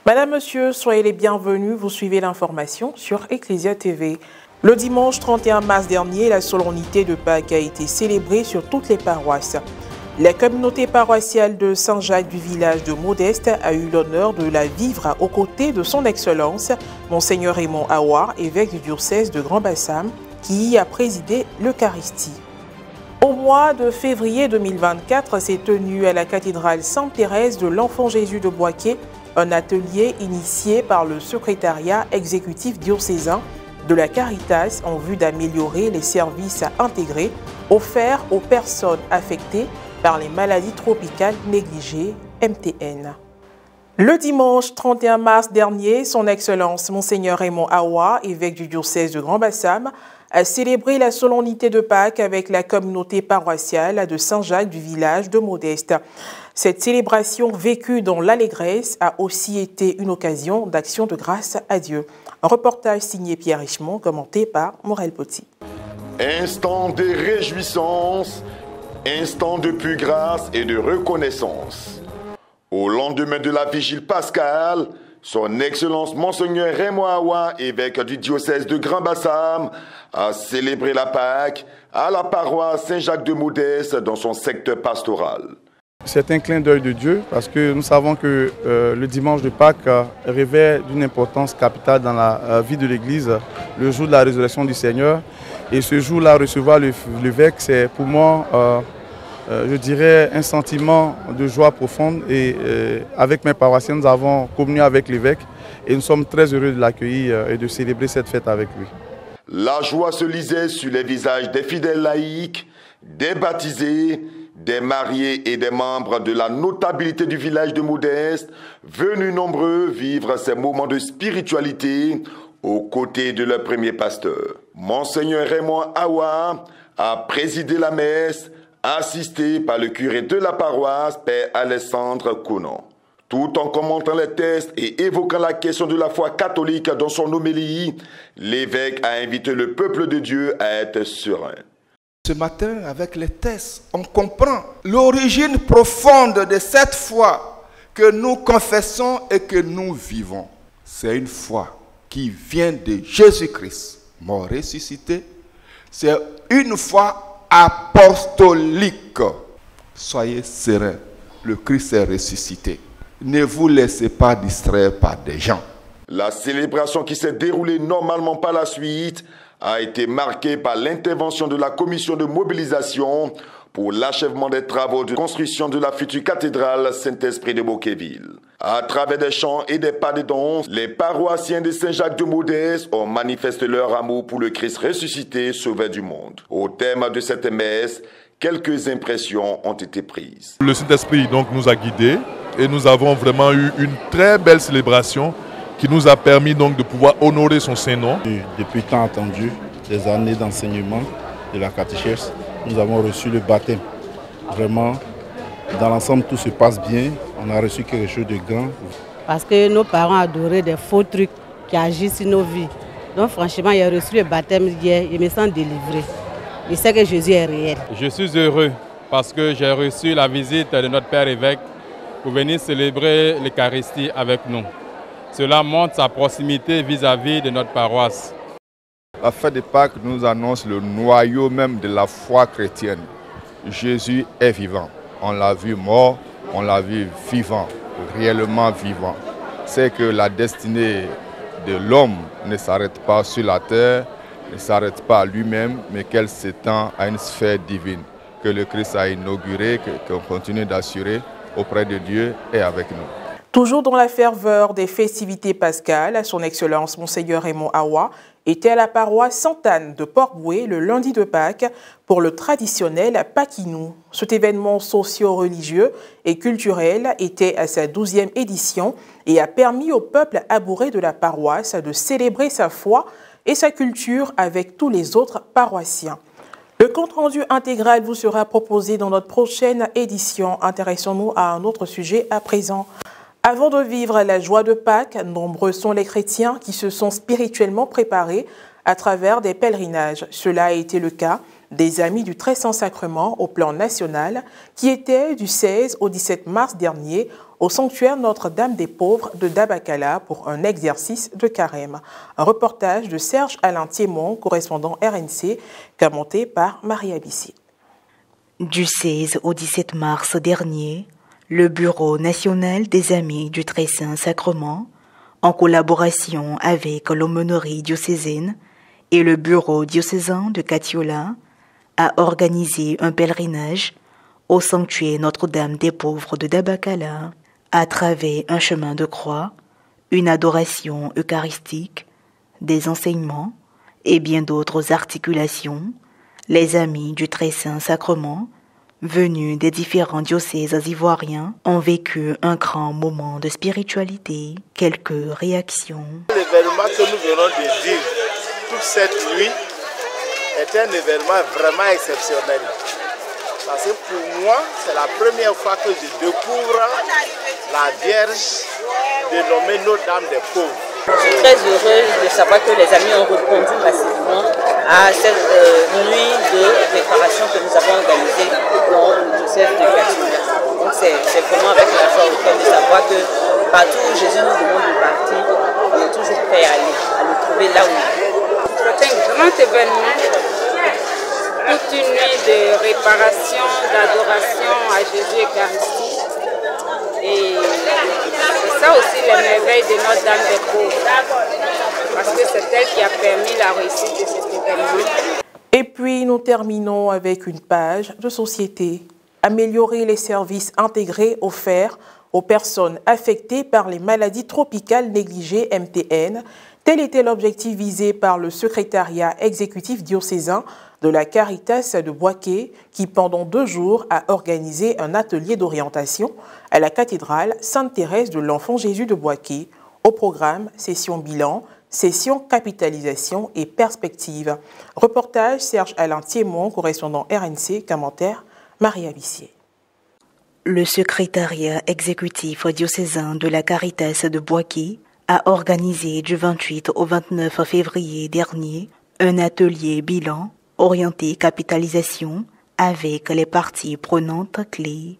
Madame, Monsieur, soyez les bienvenus. Vous suivez l'information sur Ecclesia TV. Le dimanche 31 mars dernier, la solennité de Pâques a été célébrée sur toutes les paroisses. La communauté paroissiale de Saint-Jacques du village de Modeste a eu l'honneur de la vivre aux côtés de son Excellence, Monseigneur Raymond Awa, évêque du diocèse de Grand-Bassam, qui y a présidé l'Eucharistie. Au mois de février 2024, s'est tenu à la cathédrale Sainte-Thérèse de l'Enfant Jésus de Boaké un atelier initié par le secrétariat exécutif diocésain de la Caritas en vue d'améliorer les services intégrés offerts aux personnes affectées par les maladies tropicales négligées, MTN. Le dimanche 31 mars dernier, son Excellence Monseigneur Raymond Awa, évêque du diocèse de Grand-Bassam, a célébré la solennité de Pâques avec la communauté paroissiale de Saint-Jacques du village de Modeste. Cette célébration vécue dans l'allégresse a aussi été une occasion d'action de grâce à Dieu. Un reportage signé Pierre Richemont, commenté par Morel Potti. Instant de réjouissance, instant de pure grâce et de reconnaissance. Au lendemain de la vigile pascale, son Excellence Monseigneur Raymond Awa, évêque du diocèse de Grand-Bassam, a célébré la Pâques à la paroisse Saint-Jacques de Modeste dans son secteur pastoral. C'est un clin d'œil de Dieu parce que nous savons que le dimanche de Pâques revêt d'une importance capitale dans la vie de l'Église, le jour de la résurrection du Seigneur. Et ce jour-là, recevoir l'évêque, c'est pour moi, je dirais, un sentiment de joie profonde. Et avec mes paroissiens, nous avons communié avec l'évêque et nous sommes très heureux de l'accueillir et de célébrer cette fête avec lui. La joie se lisait sur les visages des fidèles laïcs, des baptisés, des mariés et des membres de la notabilité du village de Modeste, venus nombreux vivre ces moments de spiritualité aux côtés de leur premier pasteur. Monseigneur Raymond Awa a présidé la messe, assisté par le curé de la paroisse, Père Alessandre Conan. Tout en commentant les textes et évoquant la question de la foi catholique dans son homélie, l'évêque a invité le peuple de Dieu à être serein. Ce matin, avec les textes, on comprend l'origine profonde de cette foi que nous confessons et que nous vivons. C'est une foi qui vient de Jésus-Christ, mort ressuscité. C'est une foi apostolique. Soyez sereins, le Christ est ressuscité. Ne vous laissez pas distraire par des gens. La célébration qui s'est déroulée normalement par la suite a été marquée par l'intervention de la commission de mobilisation pour l'achèvement des travaux de construction de la future cathédrale Saint-Esprit de Bouquéville. À travers des chants et des pas de danse, les paroissiens de Saint-Jacques de Modeste ont manifesté leur amour pour le Christ ressuscité, sauveur du monde. Au terme de cette messe, quelques impressions ont été prises. Le Saint-Esprit donc nous a guidés et nous avons vraiment eu une très belle célébration qui nous a permis donc de pouvoir honorer son Saint-Nom. Depuis tant attendu, des années d'enseignement de la catéchèse, nous avons reçu le baptême. Vraiment, dans l'ensemble, tout se passe bien. On a reçu quelque chose de grand. Parce que nos parents adoraient des faux trucs qui agissent sur nos vies. Donc franchement, j'ai reçu le baptême hier, je me sens délivré. Je sais que Jésus est réel. Je suis heureux parce que j'ai reçu la visite de notre Père évêque pour venir célébrer l'Eucharistie avec nous. Cela montre sa proximité vis-à-vis de notre paroisse. La fête de Pâques nous annonce le noyau même de la foi chrétienne. Jésus est vivant. On l'a vu mort, on l'a vu vivant, réellement vivant. C'est que la destinée de l'homme ne s'arrête pas sur la terre, ne s'arrête pas à lui-même, mais qu'elle s'étend à une sphère divine que le Christ a inaugurée, qu'on continue d'assurer auprès de Dieu et avec nous. Toujours dans la ferveur des festivités pascales, son Excellence Monseigneur Raymond Awa était à la paroisse Sainte-Anne de Port-Bouët le lundi de Pâques pour le traditionnel Paquinou. Cet événement socio-religieux et culturel était à sa 12e édition et a permis au peuple abouré de la paroisse de célébrer sa foi et sa culture avec tous les autres paroissiens. Le compte-rendu intégral vous sera proposé dans notre prochaine édition. Intéressons-nous à un autre sujet à présent. Avant de vivre la joie de Pâques, nombreux sont les chrétiens qui se sont spirituellement préparés à travers des pèlerinages. Cela a été le cas des Amis du Très Saint Sacrement au plan national qui étaient du 16 au 17 mars dernier au sanctuaire Notre-Dame des Pauvres de Dabakala pour un exercice de carême. Un reportage de Serge Alain Thiémon, correspondant RNC, commenté par Maria Bissi. Du 16 au 17 mars dernier, le Bureau national des Amis du Très Saint Sacrement, en collaboration avec l'aumônerie diocésaine et le Bureau diocésain de Katiola, a organisé un pèlerinage au sanctuaire Notre-Dame des Pauvres de Dabakala, à travers un chemin de croix, une adoration eucharistique, des enseignements et bien d'autres articulations. Les Amis du Très Saint Sacrement, venus des différents diocèses ivoiriens, ont vécu un grand moment de spiritualité. Quelques réactions. L'événement que nous venons de vivre toute cette nuit est un événement vraiment exceptionnel. Parce que pour moi, c'est la première fois que je découvre la Vierge dénommée Notre-Dame des Pauvres. Je suis très heureuse de savoir que les amis ont répondu massivement à cette nuit de préparation que nous avons organisée dans le diocèse de Katiola. Donc c'est vraiment avec la joie au cœur de savoir que partout où Jésus nous demande de partir, on est toujours prêt à aller, à le trouver là où il est. C'est un grand événement, toute une nuit de réparation, d'adoration à Jésus Eucharistique. Et c'est ça aussi les merveilles de Notre-Dame des Pauvres, parce que c'est elle qui a permis la réussite de cet événement. Et puis nous terminons avec une page de société. Améliorer les services intégrés offerts aux personnes affectées par les maladies tropicales négligées MTN. Tel était l'objectif visé par le secrétariat exécutif diocésain de la Caritas de Bouaké qui, pendant 2 jours, a organisé un atelier d'orientation à la cathédrale Sainte-Thérèse de l'Enfant Jésus de Bouaké. Au programme, session bilan, session capitalisation et perspective. Reportage Serge Alain Thiémon, correspondant RNC, commentaire Maria Bissier. Le secrétariat exécutif diocésain de la Caritas de Bouaké a organisé du 28 au 29 février dernier un atelier bilan orienté capitalisation avec les parties prenantes clés.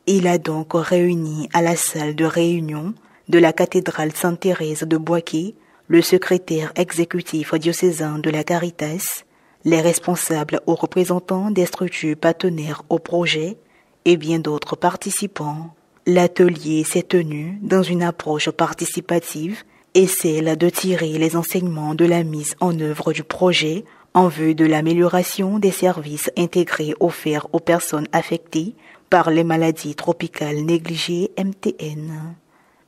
Il a donc réuni à la salle de réunion de la cathédrale Sainte-Thérèse de Bouaké le secrétaire exécutif diocésain de la Caritas, les responsables ou représentants des structures partenaires au projet et bien d'autres participants. L'atelier s'est tenu dans une approche participative et celle de tirer les enseignements de la mise en œuvre du projet en vue de l'amélioration des services intégrés offerts aux personnes affectées par les maladies tropicales négligées MTN.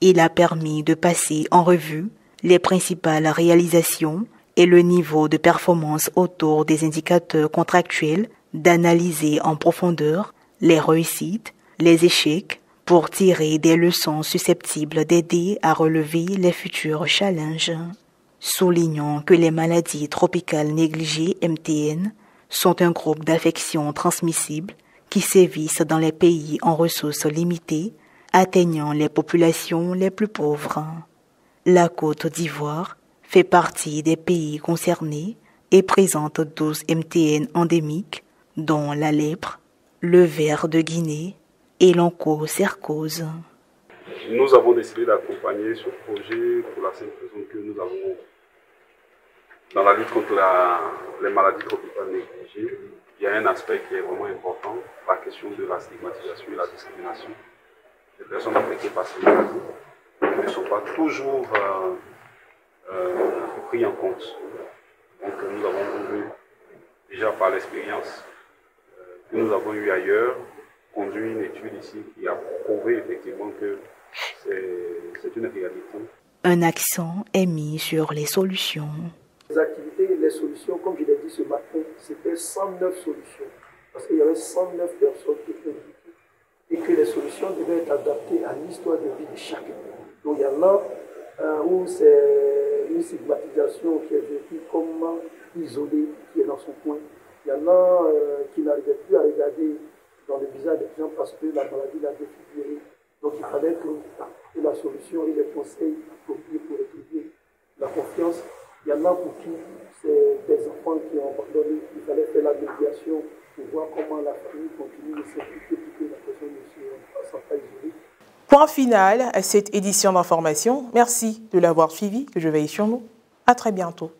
Il a permis de passer en revue les principales réalisations et le niveau de performance autour des indicateurs contractuels, d'analyser en profondeur les réussites, les échecs, pour tirer des leçons susceptibles d'aider à relever les futurs challenges. Soulignons que les maladies tropicales négligées MTN sont un groupe d'affections transmissibles qui sévissent dans les pays en ressources limitées, atteignant les populations les plus pauvres. La Côte d'Ivoire fait partie des pays concernés et présente 12 MTN endémiques, dont la lèpre, le ver de Guinée et l'onchocercose. Nous avons décidé d'accompagner ce projet pour la simple raison que nous avons, dans la lutte contre les maladies tropicales négligées, il y a un aspect qui est vraiment important, la question de la stigmatisation et la discrimination. Les personnes affectées par ces maladies ne sont pas toujours pris en compte. Donc nous avons voulu, déjà par l'expérience que nous avons eue ailleurs, conduire une étude ici qui a prouvé effectivement que c'est une réalité. Un accent est mis sur les solutions. Les activités et les solutions, comme je l'ai dit ce matin, c'était 109 solutions. Parce qu'il y avait 109 personnes qui étaient impliquées et que les solutions devaient être adaptées à l'histoire de vie de chacun. Donc il y en a où c'est une stigmatisation qui est vécue comme isolée, qui est dans son coin. Il y en a qui n'arrivaient plus à regarder dans le visage des gens parce que la maladie l'a défiguré. Donc il fallait que la solution et les conseils appropriés pour retrouver la confiance. Il y en a pour qui c'est des enfants qui ont abandonné. Il fallait faire la médiation pour voir comment la famille continue de s'impliquer pour que la personne ne soit pas isolée. Point final à cette édition d'information. Merci de l'avoir suivi. Que je veille sur nous. À très bientôt.